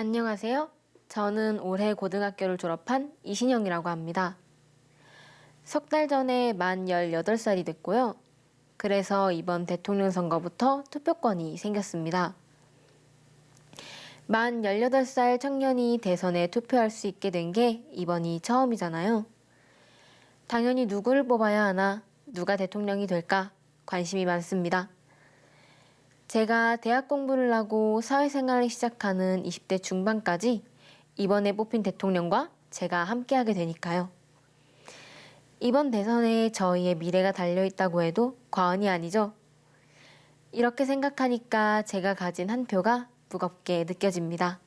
안녕하세요. 저는 올해 고등학교를 졸업한 이신영이라고 합니다. 석 달 전에 만 18살이 됐고요. 그래서 이번 대통령 선거부터 투표권이 생겼습니다. 만 18살 청년이 대선에 투표할 수 있게 된 게 이번이 처음이잖아요. 당연히 누구를 뽑아야 하나, 누가 대통령이 될까 관심이 많습니다. 제가 대학 공부를 하고 사회생활을 시작하는 20대 중반까지 이번에 뽑힌 대통령과 제가 함께하게 되니까요. 이번 대선에 저희의 미래가 달려있다고 해도 과언이 아니죠. 이렇게 생각하니까 제가 가진 한 표가 무겁게 느껴집니다.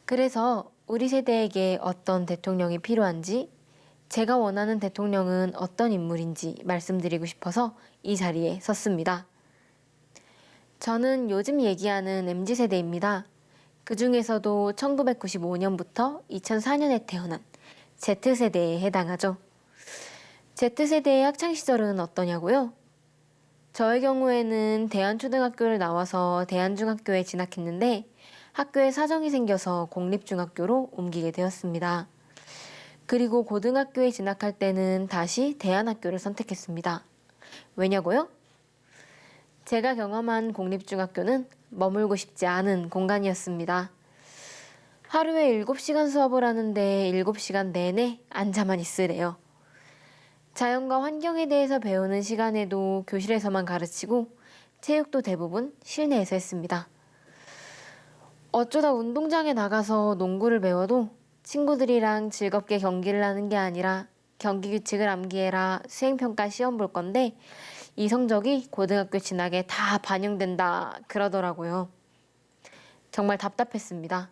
그래서 우리 세대에게 어떤 대통령이 필요한지, 제가 원하는 대통령은 어떤 인물인지 말씀드리고 싶어서 이 자리에 섰습니다. 저는 요즘 얘기하는 MZ세대입니다. 그 중에서도 1995년부터 2004년에 태어난 Z세대에 해당하죠. Z세대의 학창시절은 어떠냐고요? 저의 경우에는 대한초등학교를 나와서 대한중학교에 진학했는데 학교에 사정이 생겨서 공립중학교로 옮기게 되었습니다. 그리고 고등학교에 진학할 때는 다시 대한학교를 선택했습니다. 왜냐고요? 제가 경험한 공립중학교는 머물고 싶지 않은 공간이었습니다. 하루에 7시간 수업을 하는데 7시간 내내 앉아만 있으래요. 자연과 환경에 대해서 배우는 시간에도 교실에서만 가르치고 체육도 대부분 실내에서 했습니다. 어쩌다 운동장에 나가서 농구를 배워도 친구들이랑 즐겁게 경기를 하는 게 아니라 경기 규칙을 암기해라, 수행평가 시험 볼 건데 이 성적이 고등학교 진학에 다 반영된다 그러더라고요. 정말 답답했습니다.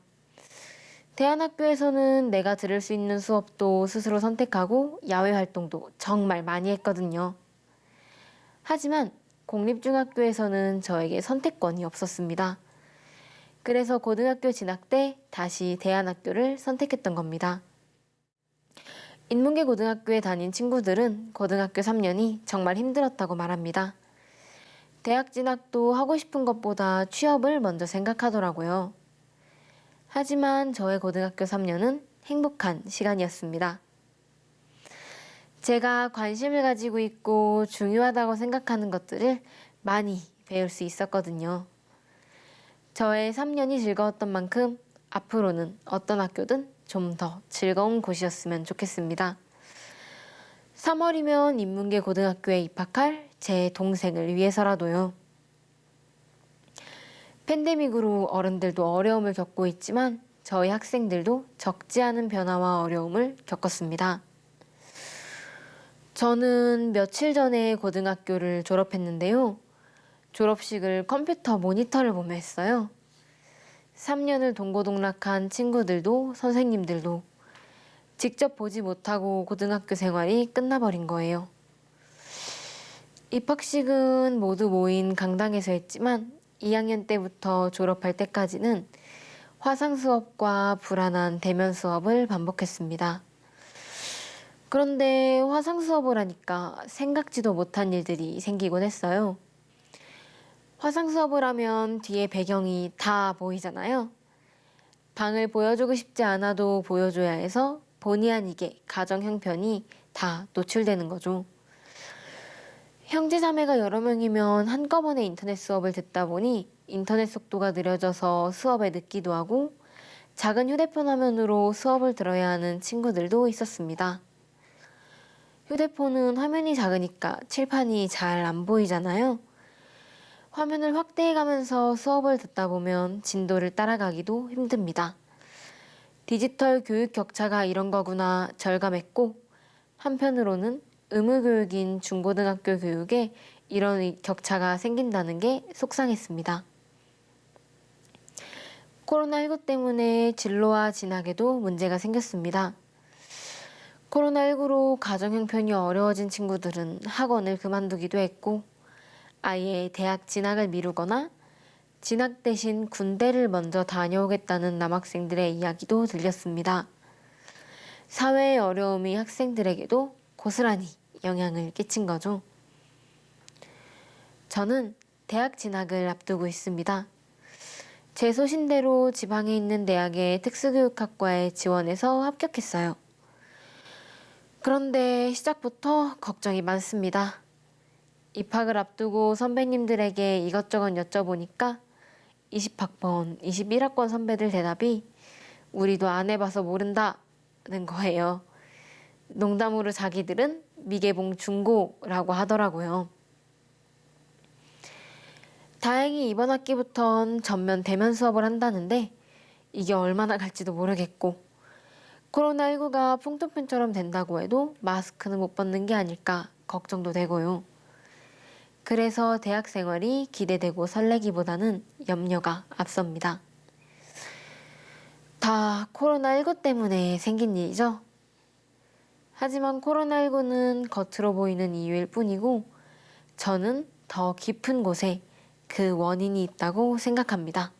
대안학교에서는 내가 들을 수 있는 수업도 스스로 선택하고 야외 활동도 정말 많이 했거든요. 하지만 공립중학교에서는 저에게 선택권이 없었습니다. 그래서 고등학교 진학 때 다시 대안학교를 선택했던 겁니다. 인문계 고등학교에 다닌 친구들은 고등학교 3년이 정말 힘들었다고 말합니다. 대학 진학도 하고 싶은 것보다 취업을 먼저 생각하더라고요. 하지만 저의 고등학교 3년은 행복한 시간이었습니다. 제가 관심을 가지고 있고 중요하다고 생각하는 것들을 많이 배울 수 있었거든요. 저의 3년이 즐거웠던 만큼 앞으로는 어떤 학교든 좀 더 즐거운 곳이었으면 좋겠습니다. 3월이면 인문계 고등학교에 입학할 제 동생을 위해서라도요. 팬데믹으로 어른들도 어려움을 겪고 있지만 저희 학생들도 적지 않은 변화와 어려움을 겪었습니다. 저는 며칠 전에 고등학교를 졸업했는데요. 졸업식을 컴퓨터 모니터를 보며 했어요. 3년을 동고동락한 친구들도 선생님들도 직접 보지 못하고 고등학교 생활이 끝나버린 거예요. 입학식은 모두 모인 강당에서 했지만 2학년 때부터 졸업할 때까지는 화상 수업과 불안한 대면 수업을 반복했습니다. 그런데 화상 수업을 하니까 생각지도 못한 일들이 생기곤 했어요. 화상 수업을 하면 뒤에 배경이 다 보이잖아요. 방을 보여주고 싶지 않아도 보여줘야 해서 본의 아니게 가정 형편이 다 노출되는 거죠. 형제자매가 여러 명이면 한꺼번에 인터넷 수업을 듣다 보니 인터넷 속도가 느려져서 수업에 늦기도 하고 작은 휴대폰 화면으로 수업을 들어야 하는 친구들도 있었습니다. 휴대폰은 화면이 작으니까 칠판이 잘 안 보이잖아요. 화면을 확대해가면서 수업을 듣다 보면 진도를 따라가기도 힘듭니다. 디지털 교육 격차가 이런 거구나 절감했고 한편으로는 의무교육인 중고등학교 교육에 이런 격차가 생긴다는 게 속상했습니다. 코로나19 때문에 진로와 진학에도 문제가 생겼습니다. 코로나19로 가정 형편이 어려워진 친구들은 학원을 그만두기도 했고 아예 대학 진학을 미루거나 진학 대신 군대를 먼저 다녀오겠다는 남학생들의 이야기도 들렸습니다. 사회의 어려움이 학생들에게도 고스란히 영향을 끼친 거죠. 저는 대학 진학을 앞두고 있습니다. 제 소신대로 지방에 있는 대학의 특수교육학과에 지원해서 합격했어요. 그런데 시작부터 걱정이 많습니다. 입학을 앞두고 선배님들에게 이것저것 여쭤보니까 20학번, 21학번 선배들 대답이 우리도 안 해봐서 모른다는 거예요. 농담으로 자기들은 미개봉 중고라고 하더라고요. 다행히 이번 학기부턴 전면 대면 수업을 한다는데 이게 얼마나 갈지도 모르겠고 코로나19가 풍토편처럼 된다고 해도 마스크는 못 벗는 게 아닐까 걱정도 되고요. 그래서 대학 생활이 기대되고 설레기보다는 염려가 앞섭니다. 다 코로나19 때문에 생긴 일이죠. 하지만 코로나19는 겉으로 보이는 이유일 뿐이고 저는 더 깊은 곳에 그 원인이 있다고 생각합니다.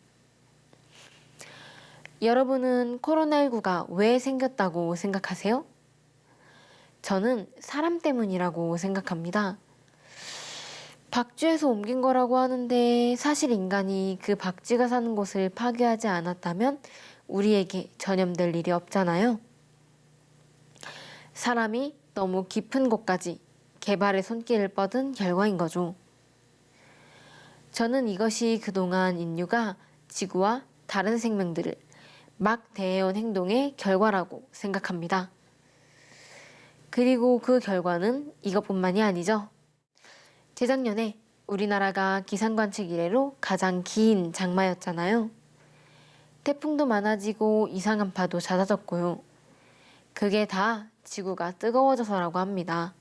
여러분은 코로나19가 왜 생겼다고 생각하세요? 저는 사람 때문이라고 생각합니다. 박쥐에서 옮긴 거라고 하는데 사실 인간이 그 박쥐가 사는 곳을 파괴하지 않았다면 우리에게 전염될 일이 없잖아요. 사람이 너무 깊은 곳까지 개발의 손길을 뻗은 결과인 거죠. 저는 이것이 그동안 인류가 지구와 다른 생명들을 막 대해온 행동의 결과라고 생각합니다. 그리고 그 결과는 이것뿐만이 아니죠. 재작년에 우리나라가 기상관측 이래로 가장 긴 장마였잖아요. 태풍도 많아지고 이상 한파도 잦아졌고요. 그게 다 지구가 뜨거워져서라고 합니다.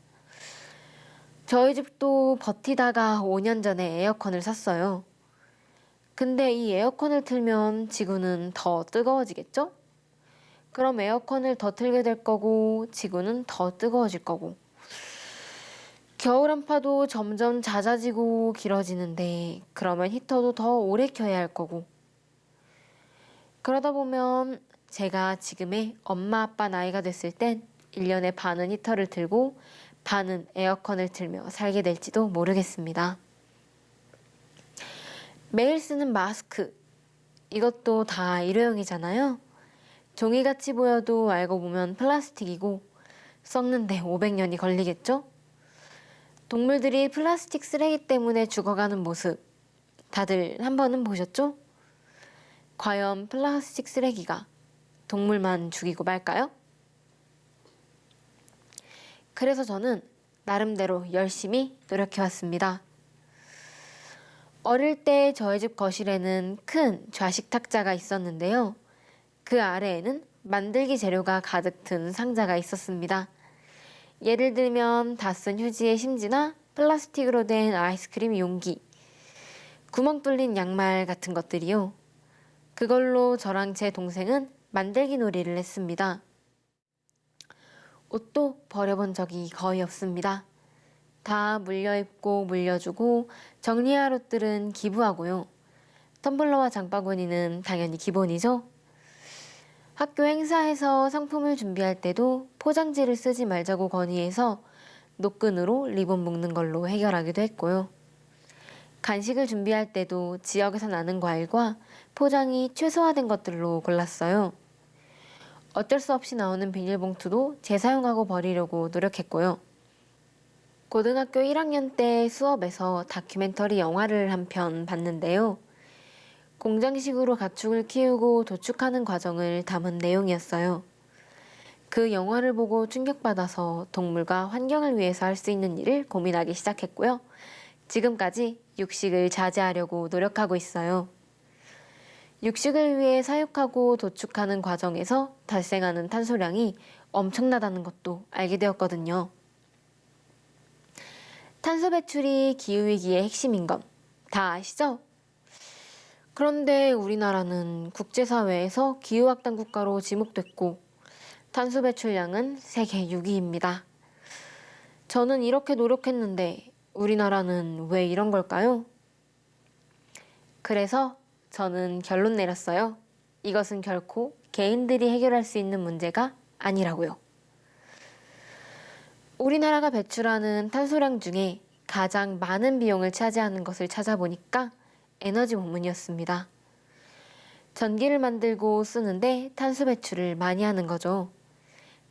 저희 집도 버티다가 5년 전에 에어컨을 샀어요. 근데 이 에어컨을 틀면 지구는 더 뜨거워지겠죠? 그럼 에어컨을 더 틀게 될 거고 지구는 더 뜨거워질 거고 겨울 한파도 점점 잦아지고 길어지는데 그러면 히터도 더 오래 켜야 할 거고 그러다 보면 제가 지금의 엄마 아빠 나이가 됐을 땐 1년에 반은 히터를 틀고 반은 에어컨을 틀며 살게 될지도 모르겠습니다. 매일 쓰는 마스크 이것도 다 일회용이잖아요. 종이같이 보여도 알고 보면 플라스틱이고 썩는데 500년이 걸리겠죠? 동물들이 플라스틱 쓰레기 때문에 죽어가는 모습 다들 한 번은 보셨죠? 과연 플라스틱 쓰레기가 동물만 죽이고 말까요? 그래서 저는 나름대로 열심히 노력해왔습니다. 어릴 때 저희 집 거실에는 큰 좌식 탁자가 있었는데요. 그 아래에는 만들기 재료가 가득 든 상자가 있었습니다. 예를 들면 다 쓴 휴지의 심지나 플라스틱으로 된 아이스크림 용기, 구멍 뚫린 양말 같은 것들이요. 그걸로 저랑 제 동생은 만들기 놀이를 했습니다. 옷도 버려본 적이 거의 없습니다. 다 물려입고 물려주고 정리할 옷들은 기부하고요. 텀블러와 장바구니는 당연히 기본이죠. 학교 행사에서 상품을 준비할 때도 포장지를 쓰지 말자고 건의해서 노끈으로 리본 묶는 걸로 해결하기도 했고요. 간식을 준비할 때도 지역에서 나는 과일과 포장이 최소화된 것들로 골랐어요. 어쩔 수 없이 나오는 비닐봉투도 재사용하고 버리려고 노력했고요. 고등학교 1학년 때 수업에서 다큐멘터리 영화를 한 편 봤는데요. 공장식으로 가축을 키우고 도축하는 과정을 담은 내용이었어요. 그 영화를 보고 충격받아서 동물과 환경을 위해서 할 수 있는 일을 고민하기 시작했고요. 지금까지 육식을 자제하려고 노력하고 있어요. 육식을 위해 사육하고 도축하는 과정에서 발생하는 탄소량이 엄청나다는 것도 알게 되었거든요. 탄소 배출이 기후위기의 핵심인 건 다 아시죠? 그런데 우리나라는 국제사회에서 기후악당 국가로 지목됐고 탄소 배출량은 세계 6위입니다. 저는 이렇게 노력했는데 우리나라는 왜 이런 걸까요? 그래서 저는 결론 내렸어요. 이것은 결코 개인들이 해결할 수 있는 문제가 아니라고요. 우리나라가 배출하는 탄소량 중에 가장 많은 비용을 차지하는 것을 찾아보니까 에너지 부문이었습니다. 전기를 만들고 쓰는데 탄소 배출을 많이 하는 거죠.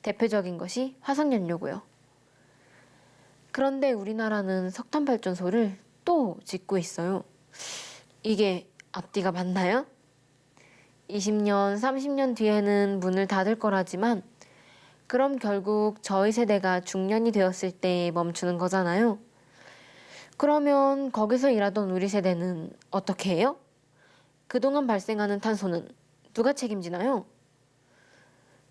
대표적인 것이 화석연료고요. 그런데 우리나라는 석탄 발전소를 또 짓고 있어요. 이게 앞뒤가 맞나요? 20년, 30년 뒤에는 문을 닫을 거라지만 그럼 결국 저희 세대가 중년이 되었을 때 멈추는 거잖아요. 그러면 거기서 일하던 우리 세대는 어떻게 해요? 그동안 발생하는 탄소는 누가 책임지나요?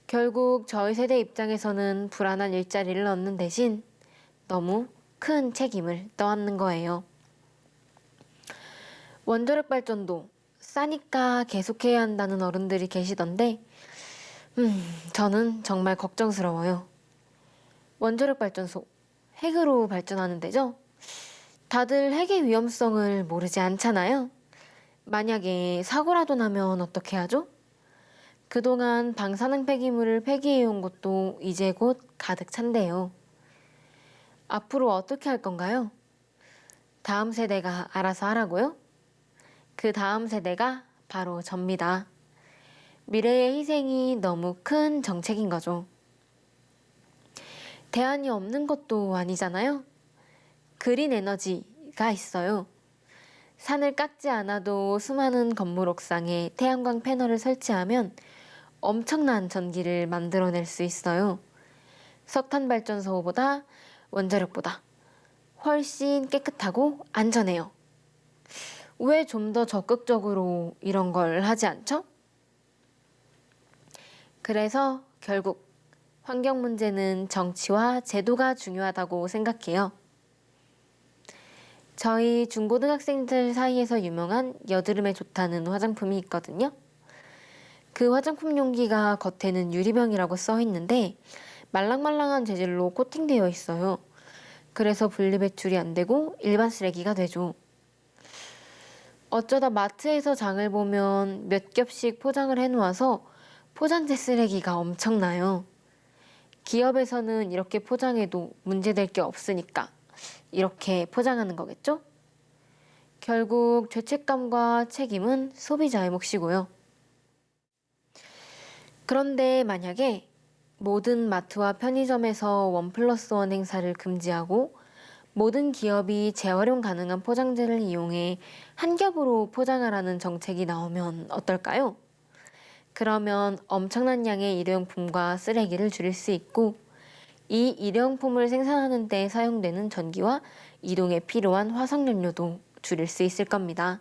결국 저희 세대 입장에서는 불안한 일자리를 얻는 대신 너무 큰 책임을 떠안는 거예요. 원자력 발전도 싸니까 계속해야 한다는 어른들이 계시던데 저는 정말 걱정스러워요. 원자력 발전소, 핵으로 발전하는 데죠? 다들 핵의 위험성을 모르지 않잖아요. 만약에 사고라도 나면 어떻게 하죠? 그동안 방사능 폐기물을 폐기해온 곳도 이제 곧 가득 찬대요. 앞으로 어떻게 할 건가요? 다음 세대가 알아서 하라고요? 그 다음 세대가 바로 접니다. 미래의 희생이 너무 큰 정책인 거죠. 대안이 없는 것도 아니잖아요. 그린 에너지가 있어요. 산을 깎지 않아도 수많은 건물 옥상에 태양광 패널을 설치하면 엄청난 전기를 만들어낼 수 있어요. 석탄 발전소보다 원자력보다 훨씬 깨끗하고 안전해요. 왜 좀 더 적극적으로 이런 걸 하지 않죠? 그래서 결국 환경 문제는 정치와 제도가 중요하다고 생각해요. 저희 중고등학생들 사이에서 유명한 여드름에 좋다는 화장품이 있거든요. 그 화장품 용기가 겉에는 유리병이라고 써 있는데 말랑말랑한 재질로 코팅되어 있어요. 그래서 분리배출이 안 되고 일반 쓰레기가 되죠. 어쩌다 마트에서 장을 보면 몇 겹씩 포장을 해놓아서 포장재 쓰레기가 엄청나요. 기업에서는 이렇게 포장해도 문제될 게 없으니까 이렇게 포장하는 거겠죠? 결국 죄책감과 책임은 소비자의 몫이고요. 그런데 만약에 모든 마트와 편의점에서 1+1 행사를 금지하고 모든 기업이 재활용 가능한 포장재를 이용해 한 겹으로 포장하라는 정책이 나오면 어떨까요? 그러면 엄청난 양의 일회용품과 쓰레기를 줄일 수 있고 이 일회용품을 생산하는 데 사용되는 전기와 이동에 필요한 화석연료도 줄일 수 있을 겁니다.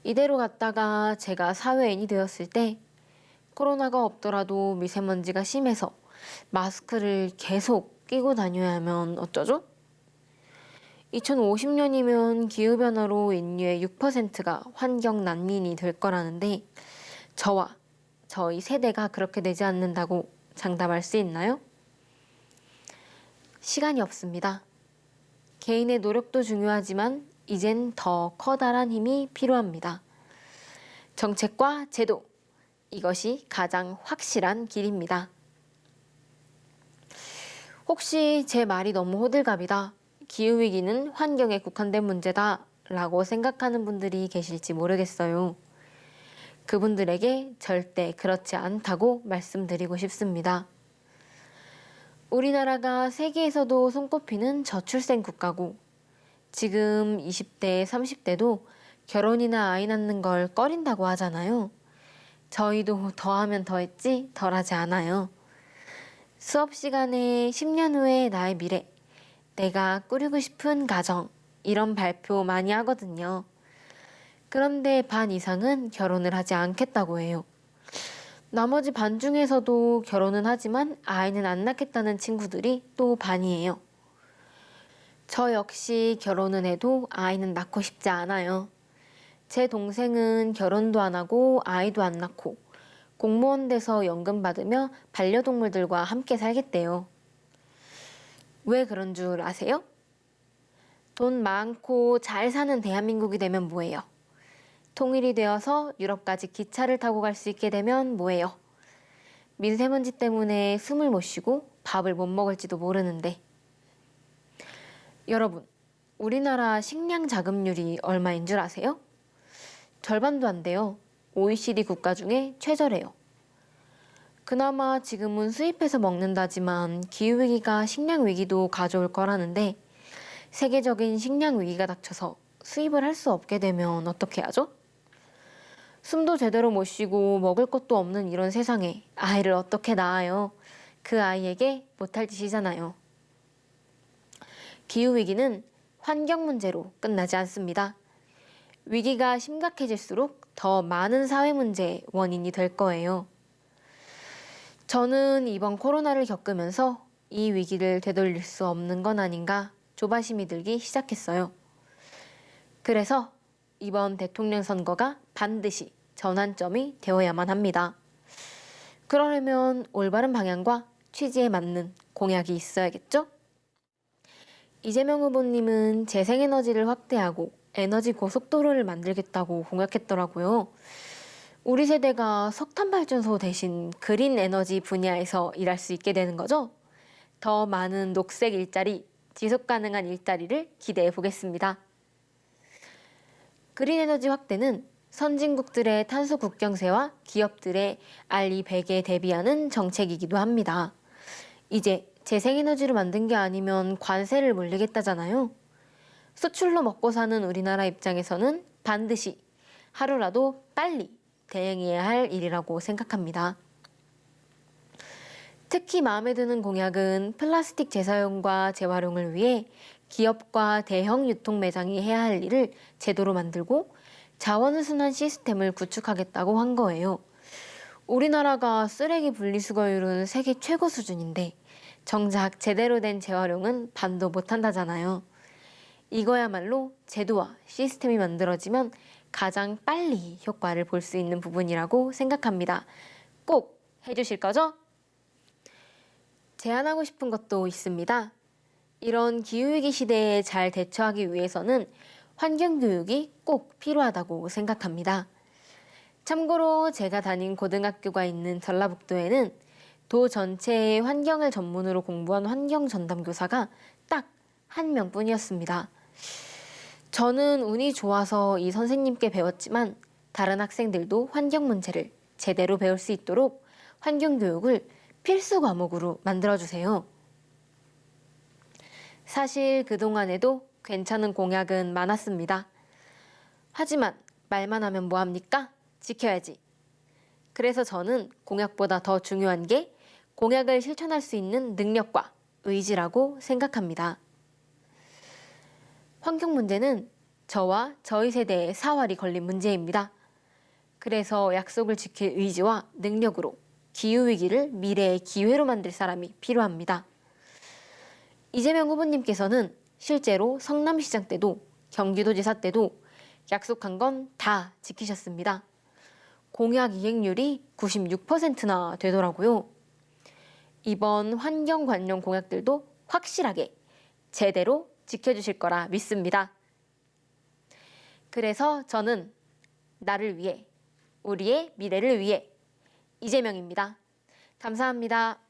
이대로 갔다가 제가 사회인이 되었을 때 코로나가 없더라도 미세먼지가 심해서 마스크를 계속 끼고 다녀야 하면 어쩌죠? 2050년이면 기후변화로 인류의 6%가 환경 난민이 될 거라는데 저와 저희 세대가 그렇게 되지 않는다고 장담할 수 있나요? 시간이 없습니다. 개인의 노력도 중요하지만 이젠 더 커다란 힘이 필요합니다. 정책과 제도, 이것이 가장 확실한 길입니다. 혹시 제 말이 너무 호들갑이다, 기후위기는 환경에 국한된 문제다 라고 생각하는 분들이 계실지 모르겠어요. 그분들에게 절대 그렇지 않다고 말씀드리고 싶습니다. 우리나라가 세계에서도 손꼽히는 저출생 국가고 지금 20대, 30대도 결혼이나 아이 낳는 걸 꺼린다고 하잖아요. 저희도 더하면 더했지 덜하지 않아요. 수업 시간에 10년 후에 나의 미래, 내가 꾸리고 싶은 가정 이런 발표 많이 하거든요. 그런데 반 이상은 결혼을 하지 않겠다고 해요. 나머지 반 중에서도 결혼은 하지만 아이는 안 낳겠다는 친구들이 또 반이에요. 저 역시 결혼은 해도 아이는 낳고 싶지 않아요. 제 동생은 결혼도 안 하고 아이도 안 낳고 공무원 돼서 연금 받으며 반려동물들과 함께 살겠대요. 왜 그런 줄 아세요? 돈 많고 잘 사는 대한민국이 되면 뭐예요? 통일이 되어서 유럽까지 기차를 타고 갈 수 있게 되면 뭐예요? 미세먼지 때문에 숨을 못 쉬고 밥을 못 먹을지도 모르는데. 여러분, 우리나라 식량 자급률이 얼마인 줄 아세요? 절반도 안 돼요. OECD 국가 중에 최저래요. 그나마 지금은 수입해서 먹는다지만 기후위기가 식량위기도 가져올 거라는데 세계적인 식량위기가 닥쳐서 수입을 할 수 없게 되면 어떻게 하죠? 숨도 제대로 못 쉬고 먹을 것도 없는 이런 세상에 아이를 어떻게 낳아요? 그 아이에게 못할 짓이잖아요. 기후위기는 환경 문제로 끝나지 않습니다. 위기가 심각해질수록 더 많은 사회 문제의 원인이 될 거예요. 저는 이번 코로나를 겪으면서 이 위기를 되돌릴 수 없는 건 아닌가 조바심이 들기 시작했어요. 그래서 이번 대통령 선거가 반드시 전환점이 되어야만 합니다. 그러려면 올바른 방향과 취지에 맞는 공약이 있어야겠죠? 이재명 후보님은 재생에너지를 확대하고 에너지 고속도로를 만들겠다고 공약했더라고요. 우리 세대가 석탄 발전소 대신 그린 에너지 분야에서 일할 수 있게 되는 거죠? 더 많은 녹색 일자리, 지속 가능한 일자리를 기대해 보겠습니다. 그린 에너지 확대는 선진국들의 탄소 국경세와 기업들의 R200에 대비하는 정책이기도 합니다. 이제 재생에너지로 만든 게 아니면 관세를 물리겠다잖아요. 수출로 먹고 사는 우리나라 입장에서는 반드시 하루라도 빨리 대응해야 할 일이라고 생각합니다. 특히 마음에 드는 공약은 플라스틱 재사용과 재활용을 위해 기업과 대형 유통 매장이 해야 할 일을 제도로 만들고 자원순환 시스템을 구축하겠다고 한 거예요. 우리나라가 쓰레기 분리수거율은 세계 최고 수준인데 정작 제대로 된 재활용은 반도 못한다잖아요. 이거야말로 제도와 시스템이 만들어지면 가장 빨리 효과를 볼 수 있는 부분이라고 생각합니다. 꼭 해주실 거죠? 제안하고 싶은 것도 있습니다. 이런 기후위기 시대에 잘 대처하기 위해서는 환경교육이 꼭 필요하다고 생각합니다. 참고로 제가 다닌 고등학교가 있는 전라북도에는 도 전체의 환경을 전문으로 공부한 환경전담교사가 딱 한 명뿐이었습니다. 저는 운이 좋아서 이 선생님께 배웠지만 다른 학생들도 환경 문제를 제대로 배울 수 있도록 환경교육을 필수 과목으로 만들어주세요. 사실 그동안에도 괜찮은 공약은 많았습니다. 하지만 말만 하면 뭐합니까? 지켜야지. 그래서 저는 공약보다 더 중요한 게 공약을 실천할 수 있는 능력과 의지라고 생각합니다. 환경 문제는 저와 저희 세대의 사활이 걸린 문제입니다. 그래서 약속을 지킬 의지와 능력으로 기후위기를 미래의 기회로 만들 사람이 필요합니다. 이재명 후보님께서는 실제로 성남시장 때도 경기도지사 때도 약속한 건 다 지키셨습니다. 공약 이행률이 96%나 되더라고요. 이번 환경 관련 공약들도 확실하게 제대로 지켜주실 거라 믿습니다. 그래서 저는 나를 위해, 우리의 미래를 위해 이재명입니다. 감사합니다.